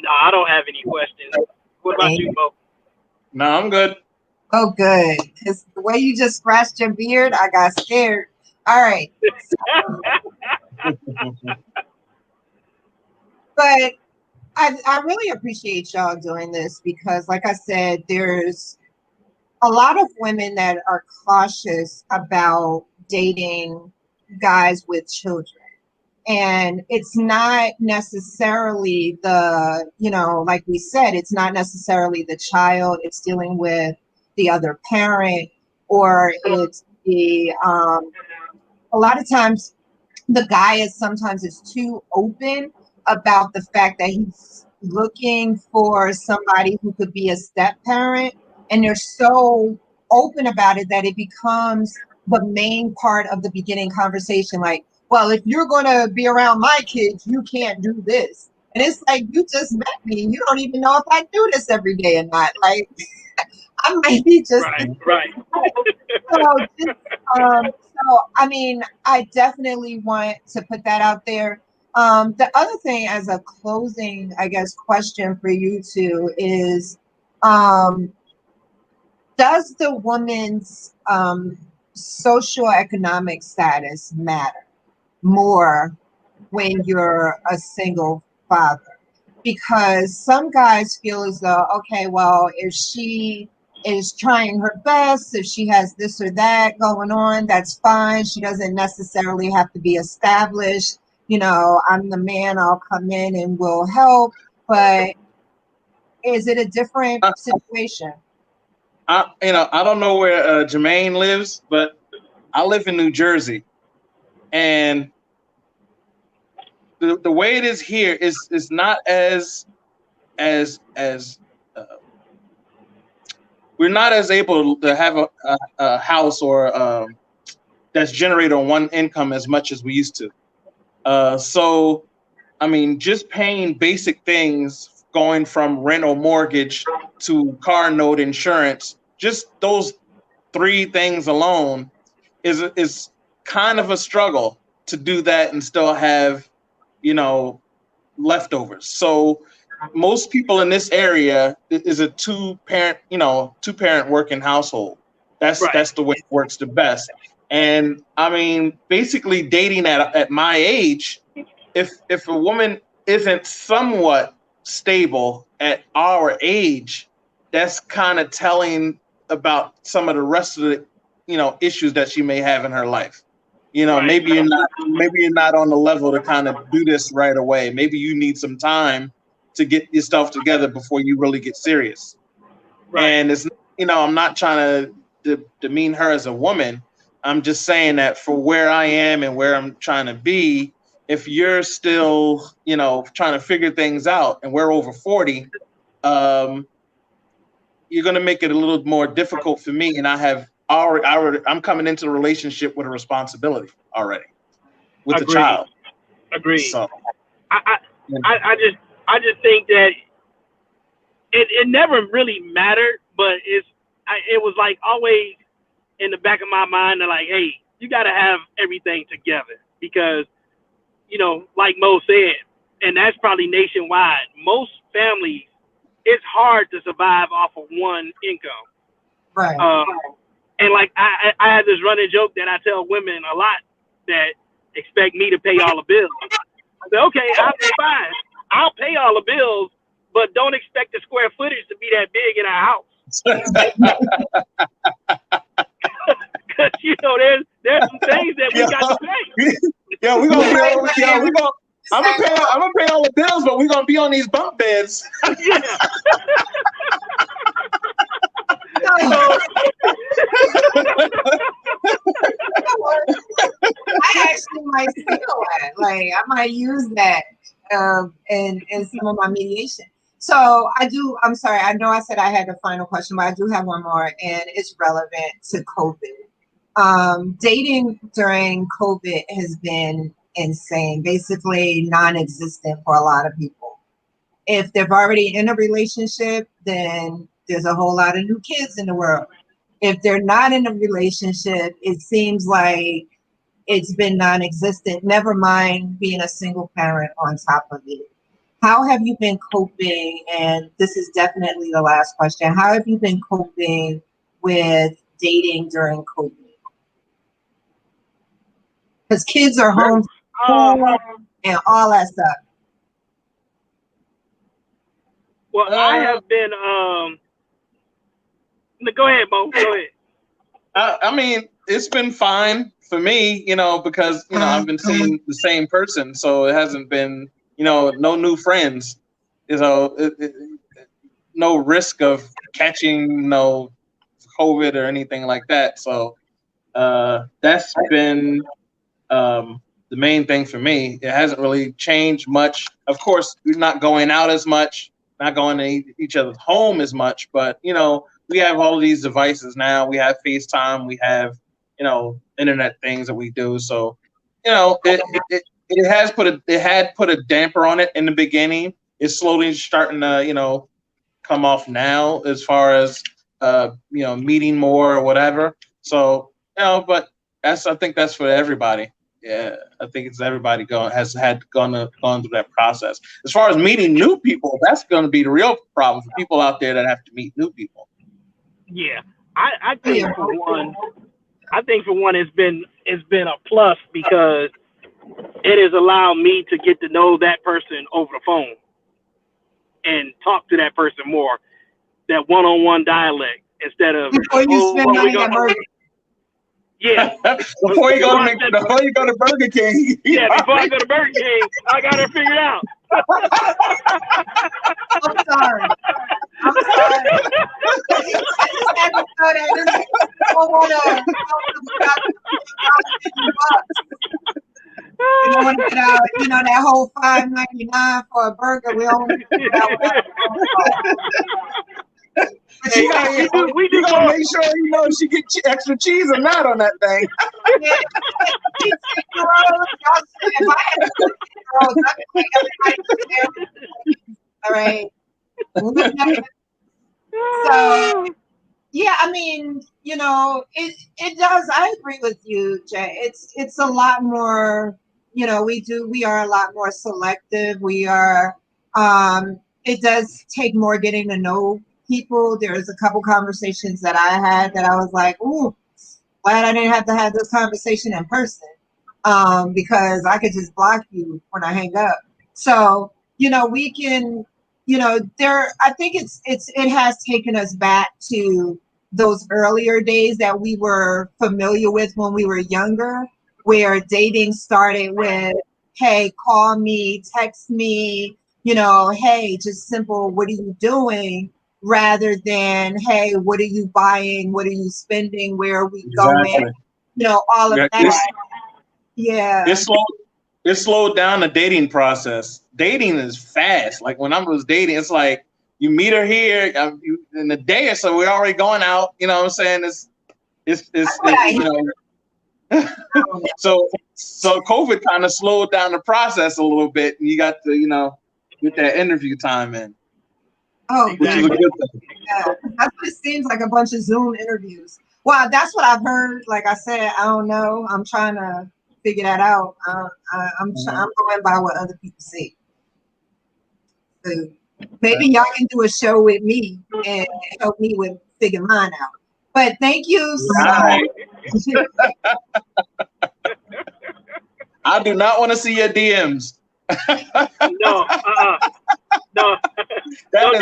No, I don't have any questions. What about you, Mo? No, I'm good. Oh, good. Because the way you just scratched your beard, I got scared. All right. But I really appreciate y'all doing this because, like I said, there's a lot of women that are cautious about dating guys with children. And it's not necessarily like we said, it's not necessarily the child. It's dealing with the other parent, or it's a lot of times the guy is too open about the fact that he's looking for somebody who could be a step parent. And they're so open about it that it becomes the main part of the beginning conversation. Like, well, if you're going to be around my kids, you can't do this. And it's like, you just met me. You don't even know if I do this every day or not. Like, I might be just right. So I mean, I definitely want to put that out there. The other thing, as a closing, I guess, question for you two is, does the woman's socioeconomic status matter more when you're a single father? Because some guys feel as though, okay, well, if she is trying her best, if she has this or that going on, that's fine. She doesn't necessarily have to be established. I'm the man, I'll come in and will help. But is it a different situation? I don't know where Jermaine lives, but I live in New Jersey, and the way it is here is not as we're not as able to have a house or that's generated on one income as much as we used to. So, I mean, just paying basic things, going from rent or mortgage to car note insurance, just those three things alone is kind of a struggle to do that and still have, leftovers. So most people in this area is a two-parent working household. That's the way it works the best. And I mean, basically dating at my age, if a woman isn't somewhat stable at our age, that's kind of telling about some of the rest of the, issues that she may have in her life. Maybe you're not on the level to kind of do this right away. Maybe you need some time to get yourself together before you really get serious. Right. And it's, I'm not trying to demean her as a woman. I'm just saying that for where I am and where I'm trying to be, if you're still, trying to figure things out and we're over 40, you're going to make it a little more difficult for me. And I'm coming into the relationship with a responsibility already with the child. Agreed. So, I just think that it never really mattered, but it was like always in the back of my mind, they're like, hey, you got to have everything together because, like Mo said, and that's probably nationwide, most families, it's hard to survive off of one income. Right. And like I have this running joke that I tell women a lot that expect me to pay all the bills. I say, okay, I'll be fine. I'll pay all the bills, but don't expect the square footage to be that big in our house. Because there's there's some things that we got to pay. Yeah, we're gonna be. Yeah, we're gonna. I'm gonna pay all the bills, but we're gonna be on these bunk beds. Yeah. I actually might steal that. Like I might use that in some of my mediation. So I'm sorry, I know I said I had a final question, but I do have one more, and it's relevant to COVID. Dating during COVID has been insane, basically non-existent for a lot of people. If they're already in a relationship, then there's a whole lot of new kids in the world. If they're not in a relationship, it seems like it's been non-existent, never mind being a single parent on top of it. How have you been coping? And this is definitely the last question. How have you been coping with dating during COVID? Because kids are home and all that stuff. Well, I have been. Go ahead, Mo. Go ahead. I mean, it's been fine for me, because I've been seeing the same person, so it hasn't been, no new friends, no risk of catching COVID or anything like that. So that's been the main thing for me. It hasn't really changed much. Of course, we're not going out as much, not going to each other's home as much, but we have all of these devices now. We have FaceTime. We have, internet things that we do. So, it had put a damper on it in the beginning. It's slowly starting to, come off now as far as, meeting more or whatever. So, but I think that's for everybody. Yeah, I think it's everybody gone through that process. As far as meeting new people, that's going to be the real problem for people out there that have to meet new people. Yeah, I think for one, it's been a plus because it has allowed me to get to know that person over the phone and talk to that person more, that one-on-one dialect instead of before you spend money at Burger King. Yeah. Before you go to Burger King. Yeah, before I go to Burger King, I got it figured out. I'm sorry. I just had to throw that in there. I don't want to get out, that whole $5.99 for a burger. We only we do gotta make sure she get extra cheese or not on that thing. All right. So yeah, I mean, it does. I agree with you, Jay. It's a lot more. We are a lot more selective. We are. It does take more getting to know people. There's a couple conversations that I had that I was like, ooh, glad I didn't have to have this conversation in person, because I could just block you when I hang up. So, we can, I think it has taken us back to those earlier days that we were familiar with when we were younger, where dating started with, hey, call me, text me, hey, just simple, what are you doing? Rather than, hey, what are you buying? What are you spending? Where are we going? All of that. Yeah. It slowed down the dating process. Dating is fast. Like when I was dating, it's like you meet her here in a day or so. We're already going out. You know what I'm saying? It's So COVID kind of slowed down the process a little bit, and you got to get that interview time in. Oh, which is a good thing. Yeah, that's what it seems like, a bunch of Zoom interviews. Well, that's what I've heard. Like I said, I don't know. I'm trying to figure that out. I'm going by what other people say. So maybe y'all can do a show with me and help me with figure mine out. But thank you so much. I do not want to see your DMs. No. That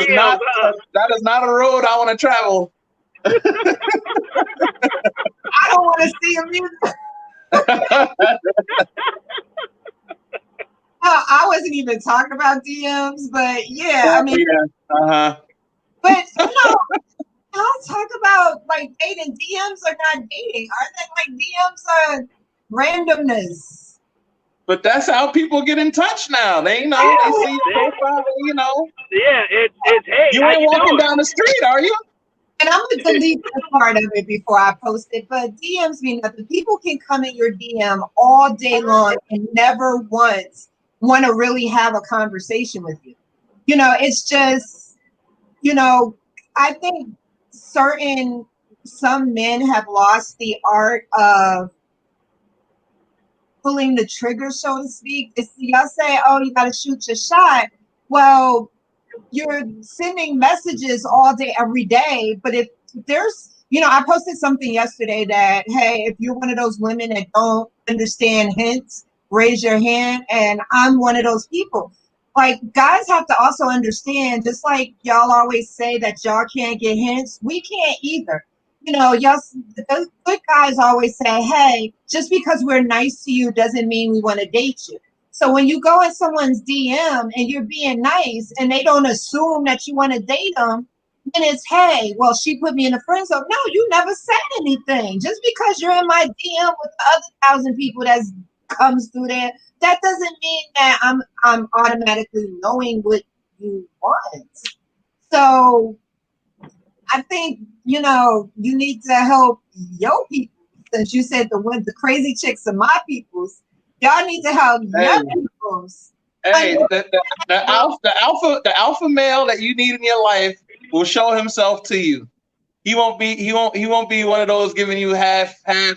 is not a road I want to travel. I don't want to see them either. I wasn't even talking about DMs, but yeah, I mean, but I'll talk about like dating. DMs are not dating. Are they? Like DMs are randomness. But that's how people get in touch now. They they see your profile, Yeah, it's hey, You how ain't you walking doing? down the street, are you? And I'm gonna delete that part of it before I post it. But DMs mean nothing. People can come in your DM all day long and never once want to really have a conversation with you. It's just, I think some men have lost the art of pulling the trigger, so to speak. Y'all say, oh, you got to shoot your shot. Well, you're sending messages all day, every day. But if there's, I posted something yesterday that, hey, if you're one of those women that don't understand hints, raise your hand. And I'm one of those people. Like, guys have to also understand, just like y'all always say that y'all can't get hints, we can't either. Y'all, those good guys always say, hey, just because we're nice to you doesn't mean we want to date you. So when you go in someone's DM and you're being nice and they don't assume that you want to date them, then it's, hey, well, she put me in a friend zone. No, you never said anything. Just because you're in my DM with the other 1,000 people that comes through there, that doesn't mean that I'm automatically knowing what you want. So I think, you need to help your people. Since you said the crazy chicks are my peoples, y'all need to help your peoples. Hey, the alpha male that you need in your life will show himself to you. He won't be one of those giving you half-ass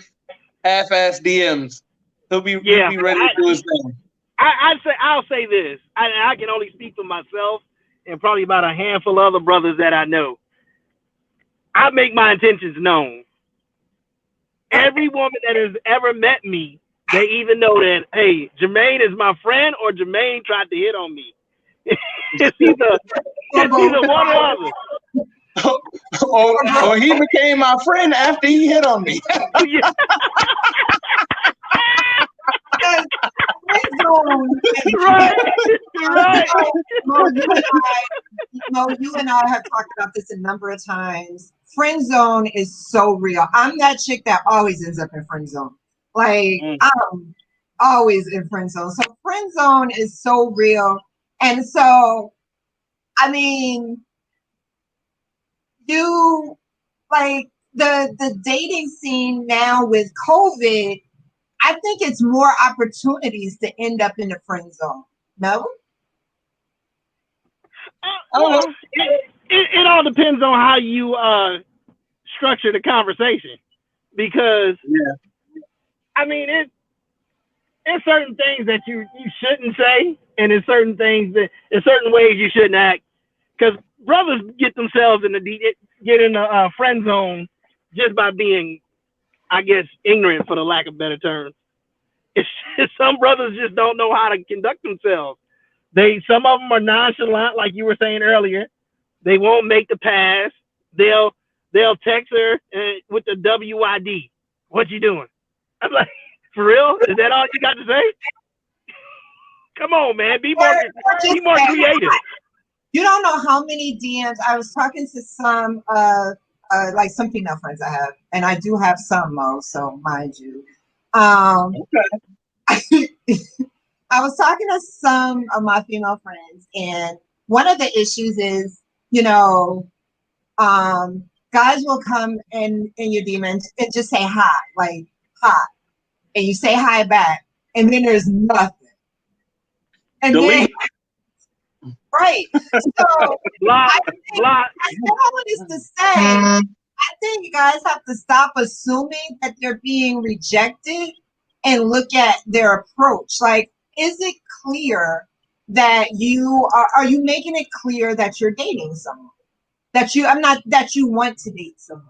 DMs. He'll be ready to do his thing. I'll say this. I can only speak for myself and probably about a handful of other brothers that I know. I make my intentions known. Every woman that has ever met me, they even know that, hey, Jermaine is my friend or Jermaine tried to hit on me. It's either one or other. or he became my friend after he hit on me. Right. You and I have talked about this a number of times. Friend zone is so real. I'm that chick that always ends up in friend zone. Like, I'm always in friend zone. So friend zone is so real. And so, I mean, you like the dating scene now with COVID, I think it's more opportunities to end up in the friend zone. No? Well, it all depends on how you structure the conversation, because I mean, it's certain things that you shouldn't say, and in certain things that in certain ways you shouldn't act, because brothers get themselves in the friend zone just by being, I guess, ignorant, for the lack of better terms. It's just, some brothers just don't know how to conduct themselves. Some of them are nonchalant, like you were saying earlier. They won't make the pass. They'll text her with the WID. What you doing? I'm like, for real? Is that all you got to say? Come on, man. Be more creative. You don't know how many DMs. I was talking to some like some female friends I have, and I do have some, Mo, so mind you. Okay. I was talking to some of my female friends, and one of the issues is, guys will come in your DMs and just say hi, like hi, and you say hi back, and then there's nothing. And delete. Then, right. So block. All this to say, I think you guys have to stop assuming that they're being rejected and look at their approach. Like, is it clear that you are you making it clear that you're dating someone? That you want to date someone?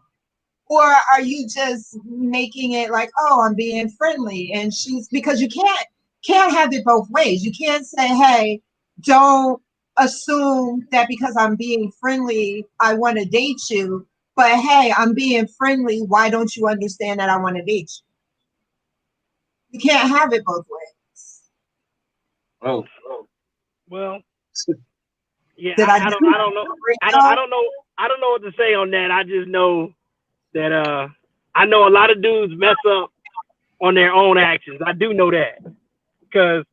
Or are you just making it like, oh, I'm being friendly, and because you can't have it both ways. You can't say, hey, don't assume that because I'm being friendly, I want to date you. But hey, I'm being friendly. Why don't you understand that I want to date you? You can't have it both ways. Oh. Well, yeah, Did I don't know. I don't know what to say on that. I just know that I know a lot of dudes mess up on their own actions. I do know that because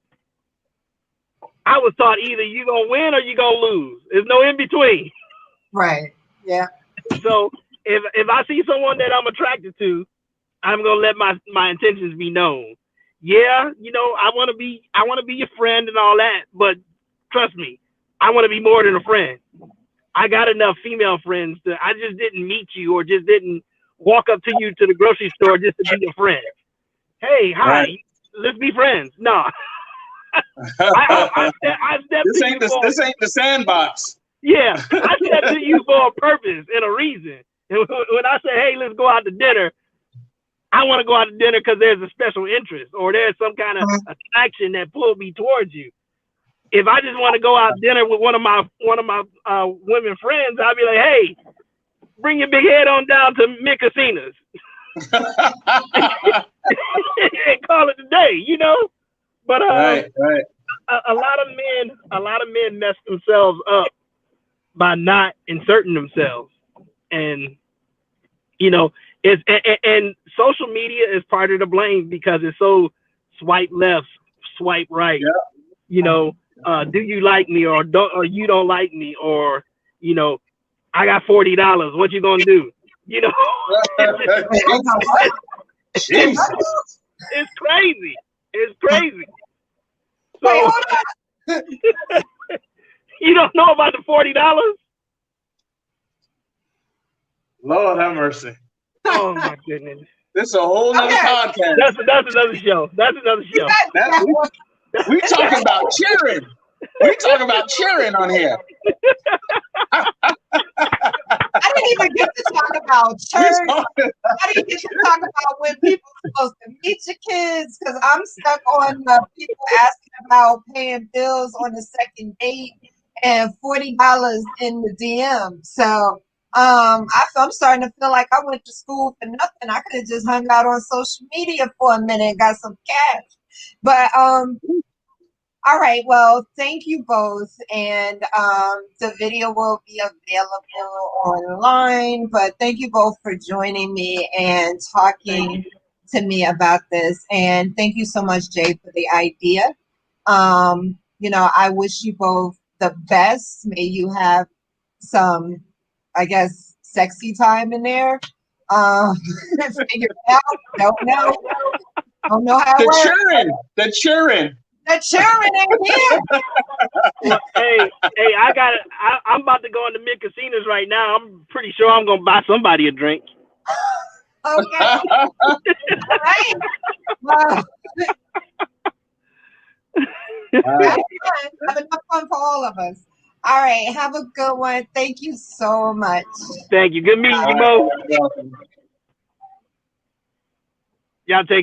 I was taught either you gonna win or you gonna lose. There's no in between. Right. Yeah. So if I see someone that I'm attracted to, I'm gonna let my intentions be known. Yeah, you know, I wanna be your friend and all that, but trust me, I wanna be more than a friend. I got enough female friends that I just didn't meet you or just didn't walk up to you to the grocery store just to be your friend. Hey, hi, Right. let's be friends. No. I stepped this to ain't you this ain't the sandbox. Yeah, I stepped to you for a purpose and a reason. And when I say, hey, let's go out to dinner, I want to go out to dinner because there's a special interest or there's some kind of attraction that pulled me towards you. If I just want to go out to dinner with one of my women friends, I'll be like, hey, bring your big head on down to Micasinas and call it a day, you know. But right. a lot of men mess themselves up by not inserting themselves, and you know, it's and social media is part of the blame because it's so swipe left, swipe right. Yeah. You know, do you like me or you don't like me, or you know, I got $40. What you gonna do? You know, Jesus. it's crazy. It's crazy. So, wait, hold on. you don't know about the $40? Lord have mercy. Oh my goodness. This is a whole nother podcast. That's another show. That's another show. We talking about cheering. We talking about cheering on here. I didn't even get to talk about church. I didn't get to talk about when people are supposed to meet your kids because I'm stuck on the people asking about paying bills on the second date and $40 in the DM. So I'm starting to feel like I went to school for nothing. I could have just hung out on social media for a minute and got some cash. But all right, well, thank you both. And the video will be available online. But thank you both for joining me and talking to me about this. And thank you so much, Jay, for the idea. You know, I wish you both the best. May you have some, I guess, sexy time in there. Figure it out. Don't know how it works. The cheering. The cheering in here. Well, hey, I'm about to go into mid casinos right now. I'm pretty sure I'm gonna buy somebody a drink. Okay. All right. Well, have enough fun for all of us. All right. Have a good one. Thank you so much. Thank you. Good meeting you, Mo. Y'all take